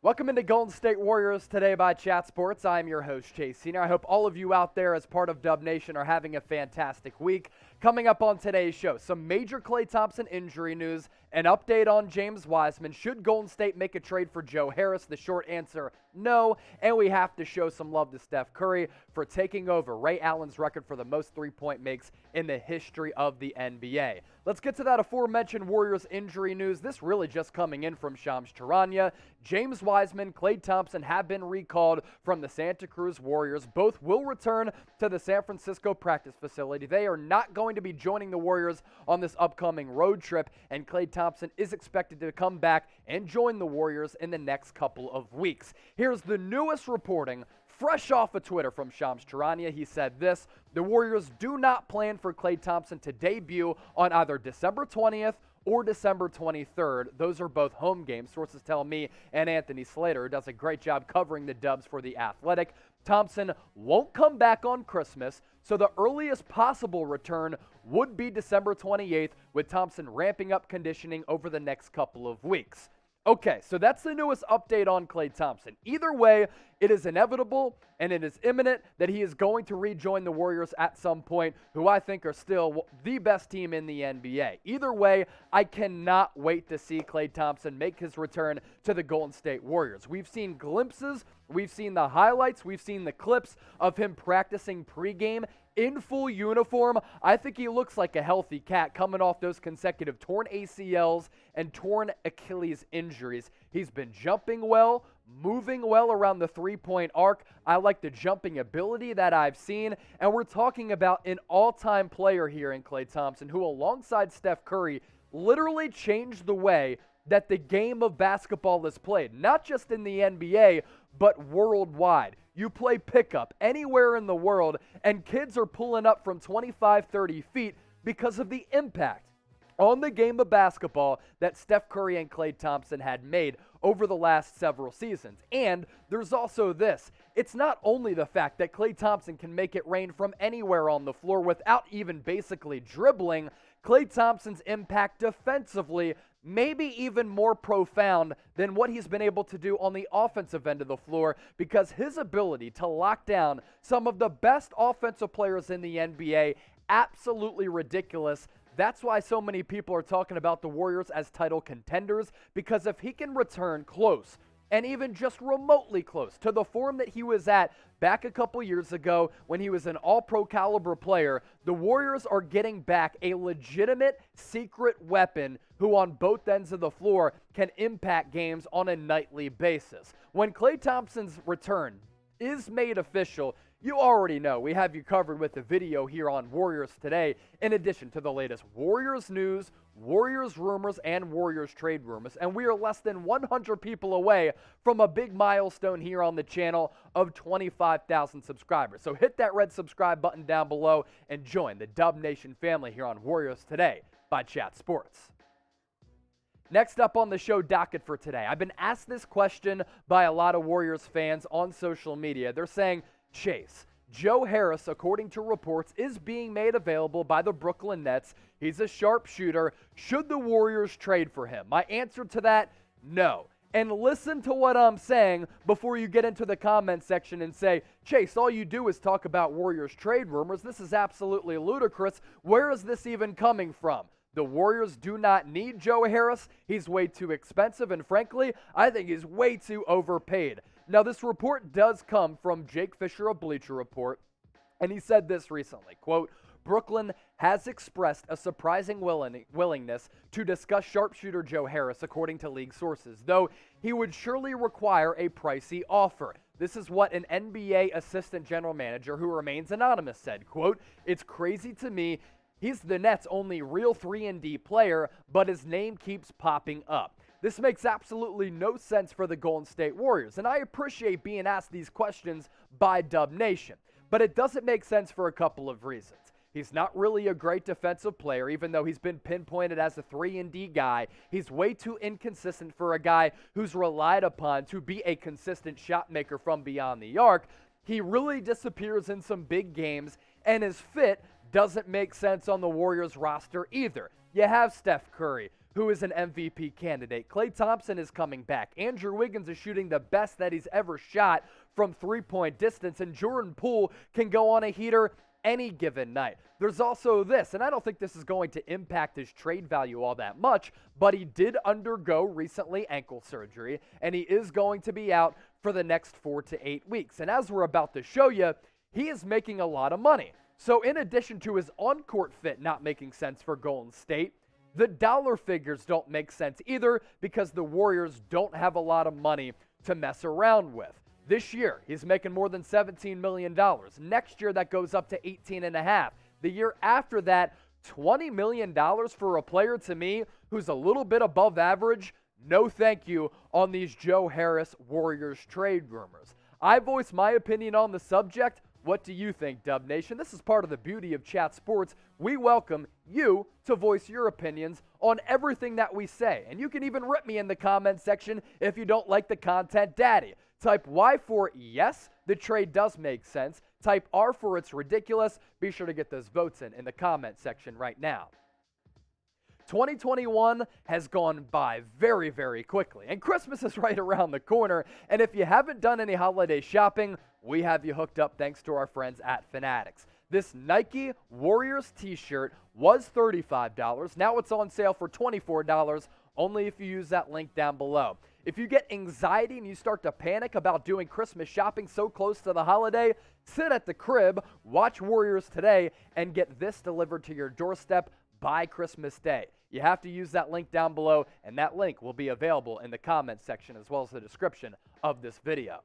Welcome into Golden State Warriors Today by Chat Sports. I'm your host, Chase Senior. I hope all of you out there as part of Dub Nation are having a fantastic week. Coming up on today's show, some major Klay Thompson injury news, an update on James Wiseman. Should Golden State make a trade for Joe Harris? The short answer, no. And we have to show some love to Steph Curry for taking over Ray Allen's record for the most three-point makes in the history of the NBA. Let's get to that aforementioned Warriors injury news. This really just coming in from Shams Charania. James Wiseman, Klay Thompson have been recalled from the Santa Cruz Warriors. Both will return to the San Francisco practice facility. They are not going to be joining the Warriors on this upcoming road trip, and Klay Thompson is expected to come back and join the Warriors in the next couple of weeks. Here's the newest reporting fresh off of Twitter from Shams Charania. He said this: the Warriors do not plan for Klay Thompson to debut on either December 20th or December 23rd. Those are both home games, sources tell me, and Anthony Slater, who does a great job covering the Dubs for The Athletic. Thompson won't come back on Christmas, so the earliest possible return would be December 28th, with Thompson ramping up conditioning over the next couple of weeks. Okay, so that's the newest update on Klay Thompson. Either way, it is inevitable and it is imminent that he is going to rejoin the Warriors at some point, who I think are still the best team in the NBA. Either way, I cannot wait to see Klay Thompson make his return to the Golden State Warriors. We've seen glimpses, we've seen the highlights, we've seen the clips of him practicing pregame in full uniform. I think he looks like a healthy cat coming off those consecutive torn ACLs and torn Achilles injuries. He's been jumping well, moving well around the three-point arc. I like the jumping ability that I've seen, and we're talking about an all-time player here in Klay Thompson, who alongside Steph Curry literally changed the way that the game of basketball is played, not just in the NBA, but worldwide. You play pickup anywhere in the world, and kids are pulling up from 25, 30 feet because of the impact on the game of basketball that Steph Curry and Klay Thompson had made over the last several seasons. And there's also this: it's not only the fact that Klay Thompson can make it rain from anywhere on the floor without even basically dribbling. Klay Thompson's impact defensively maybe even more profound than what he's been able to do on the offensive end of the floor, because his ability to lock down some of the best offensive players in the NBA, absolutely ridiculous. That's why so many people are talking about the Warriors as title contenders, because if he can return close, and even just remotely close to the form that he was at back a couple years ago when he was an all-pro caliber player, the Warriors are getting back a legitimate secret weapon who on both ends of the floor can impact games on a nightly basis. When Klay Thompson's return is made official, you already know we have you covered with a video here on Warriors Today, in addition to the latest Warriors news, Warriors rumors, and Warriors trade rumors. And we are less than 100 people away from a big milestone here on the channel of 25,000 subscribers. So hit that red subscribe button down below and join the Dub Nation family here on Warriors Today by Chat Sports. Next up on the show docket for today, I've been asked this question by a lot of Warriors fans on social media. They're saying, Chase, Joe Harris, according to reports, is being made available by the Brooklyn Nets. He's a sharpshooter. Should the Warriors trade for him? My answer to that, no. And listen to what I'm saying before you get into the comment section and say, Chase, all you do is talk about Warriors trade rumors. This is absolutely ludicrous. Where is this even coming from? The Warriors do not need Joe Harris. He's way too expensive, and frankly, I think he's way too overpaid. Now, this report does come from Jake Fisher of Bleacher Report, and he said this recently, quote, Brooklyn has expressed a surprising willingness to discuss sharpshooter Joe Harris, according to league sources, though he would surely require a pricey offer. This is what an NBA assistant general manager who remains anonymous said, quote, it's crazy to me. He's the Nets' only real 3-and-D player, but his name keeps popping up. This makes absolutely no sense for the Golden State Warriors, and I appreciate being asked these questions by Dub Nation, but it doesn't make sense for a couple of reasons. He's not really a great defensive player, even though he's been pinpointed as a 3-and-D guy. He's way too inconsistent for a guy who's relied upon to be a consistent shot maker from beyond the arc. He really disappears in some big games, and his fit doesn't make sense on the Warriors roster either. You have Steph Curry, who is an MVP candidate. Klay Thompson is coming back. Andrew Wiggins is shooting the best that he's ever shot from three-point distance, and Jordan Poole can go on a heater any given night. There's also this, and I don't think this is going to impact his trade value all that much, but he did undergo recently ankle surgery, and he is going to be out for the next 4 to 8 weeks. And as we're about to show you, he is making a lot of money. So in addition to his on-court fit not making sense for Golden State, the dollar figures don't make sense either because the Warriors don't have a lot of money to mess around with. This year, he's making more than $17 million. Next year, that goes up to $18.5 million. The year after that, $20 million for a player, to me, who's a little bit above average. No thank you on these Joe Harris Warriors trade rumors. I voiced my opinion on the subject. What do you think, Dub Nation? This is part of the beauty of Chat Sports. We welcome you to voice your opinions on everything that we say. And you can even rip me in the comment section if you don't like the content daddy. Type Y for yes, the trade does make sense. Type R for it's ridiculous. Be sure to get those votes in the comment section right now. 2021 has gone by very, very quickly, and Christmas is right around the corner. And if you haven't done any holiday shopping, we have you hooked up thanks to our friends at Fanatics. This Nike Warriors t-shirt was $35. Now it's on sale for $24, only if you use that link down below. If you get anxiety and you start to panic about doing Christmas shopping so close to the holiday, sit at the crib, watch Warriors Today, and get this delivered to your doorstep by Christmas Day. You have to use that link down below, and that link will be available in the comments section as well as the description of this video.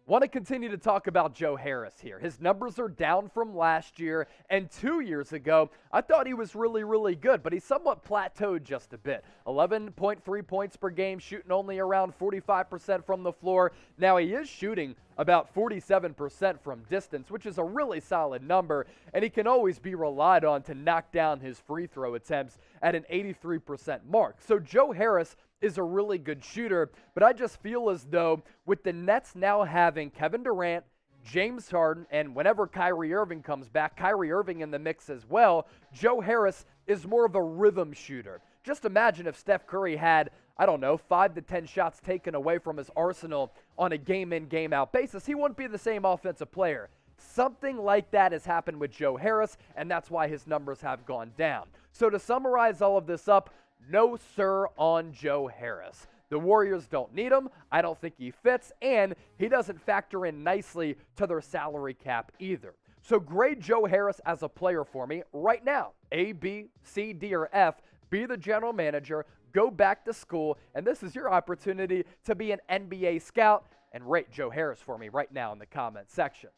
Want to continue to talk about Joe Harris here. His numbers are down from last year, and 2 years ago, I thought he was really, really good, but he's somewhat plateaued just a bit. 11.3 points per game, shooting only around 45% from the floor. Now, he is shooting about 47% from distance, which is a really solid number, and he can always be relied on to knock down his free throw attempts at an 83% mark. So Joe Harris is a really good shooter, but I just feel as though with the Nets now having Kevin Durant, James Harden, and whenever Kyrie Irving comes back, Kyrie Irving in the mix as well, Joe Harris is more of a rhythm shooter. Just imagine if Steph Curry had, 5 to 10 shots taken away from his arsenal on a game-in, game-out basis. He wouldn't be the same offensive player. Something like that has happened with Joe Harris, and that's why his numbers have gone down. So to summarize all of this up, no sir on Joe Harris. The Warriors don't need him. I don't think he fits, and he doesn't factor in nicely to their salary cap either. So grade Joe Harris as a player for me right now. A, B, C, D, or F. Be the general manager. Go back to school, and this is your opportunity to be an NBA scout, and rate Joe Harris for me right now in the comment section.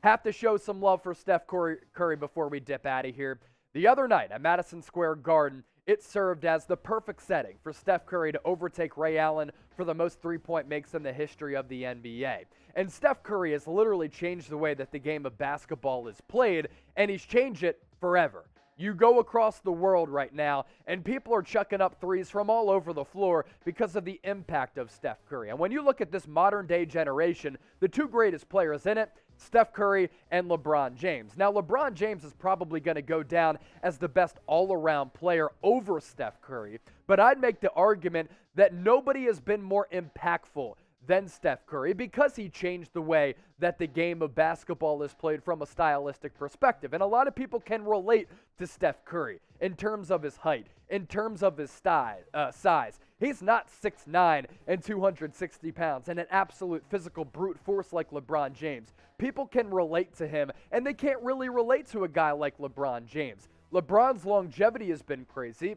Have to show some love for Steph Curry before we dip out of here. The other night at Madison Square Garden, it served as the perfect setting for Steph Curry to overtake Ray Allen for the most three-point makes in the history of the NBA. And Steph Curry has literally changed the way that the game of basketball is played, and he's changed it forever. You go across the world right now, and people are chucking up threes from all over the floor because of the impact of Steph Curry. And when you look at this modern-day generation, the two greatest players in it, Steph Curry and LeBron James. Now, LeBron James is probably going to go down as the best all-around player over Steph Curry, but I'd make the argument that nobody has been more impactful than Steph Curry because he changed the way that the game of basketball is played from a stylistic perspective. And a lot of people can relate to Steph Curry in terms of his height, in terms of his size. He's not 6'9" and 260 pounds and an absolute physical brute force like LeBron James. People can relate to him, and they can't really relate to a guy like LeBron James. LeBron's longevity has been crazy.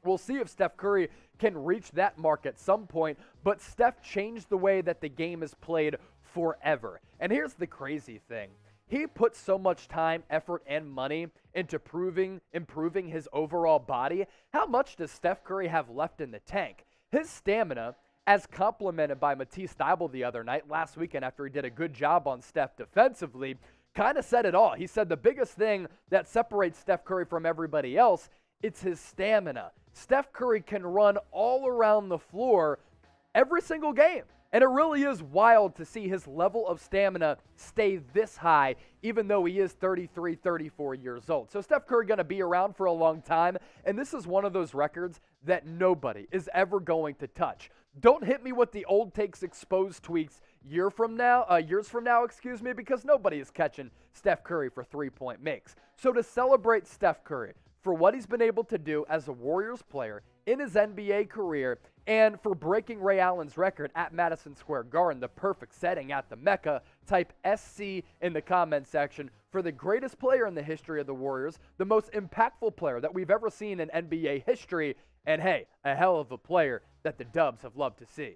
We'll see if Steph Curry can reach that mark at some point, but Steph changed the way that the game is played forever. And here's the crazy thing. He put so much time, effort, and money into improving his overall body. How much does Steph Curry have left in the tank? His stamina, as complimented by Matisse Thybulle the other night, last weekend after he did a good job on Steph defensively, kind of said it all. He said the biggest thing that separates Steph Curry from everybody else, it's his stamina. Steph Curry can run all around the floor every single game. And it really is wild to see his level of stamina stay this high, even though he is 33, 34 years old. So Steph Curry going to be around for a long time, and this is one of those records that nobody is ever going to touch. Don't hit me with the old takes exposed tweaks years from now, because nobody is catching Steph Curry for three-point makes. So to celebrate Steph Curry for what he's been able to do as a Warriors player in his NBA career, and for breaking Ray Allen's record at Madison Square Garden, the perfect setting at the Mecca, type SC in the comment section for the greatest player in the history of the Warriors, the most impactful player that we've ever seen in NBA history, and hey, a hell of a player that the Dubs have loved to see.